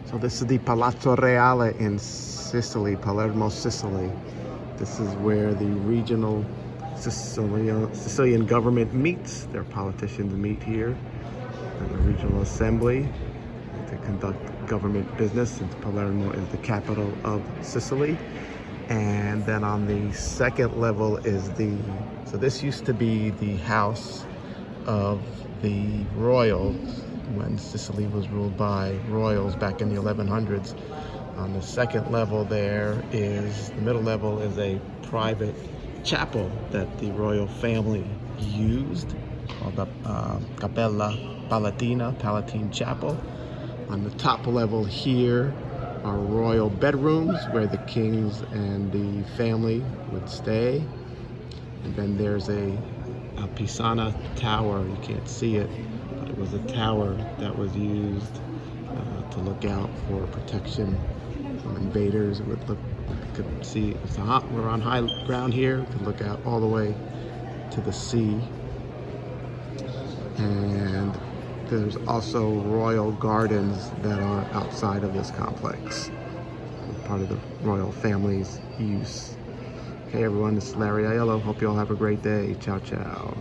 So this is the Palazzo Reale in Sicily, Palermo, Sicily. This is where the regional Sicilian government meets. Their politicians meet here in the regional assembly to conduct government business, since Palermo is the capital of Sicily. And then on the second level is so this used to be the house of the royals when Sicily was ruled by royals back in the 1100s. On the second level the middle level is a private chapel that the royal family used, called the Palatine Chapel. On the top level here are royal bedrooms where the kings and the family would stay. And then there's a Pisana tower. You can't see it, but it was a tower that was used to look out for protection from invaders. It would look, you could see, we're on high ground here. You can look out all the way to the sea. And there's also royal gardens that are outside of this complex, part of the royal family's use. Okay, everyone, this is Larry Aiello. Hope you all have a great day. Ciao, ciao.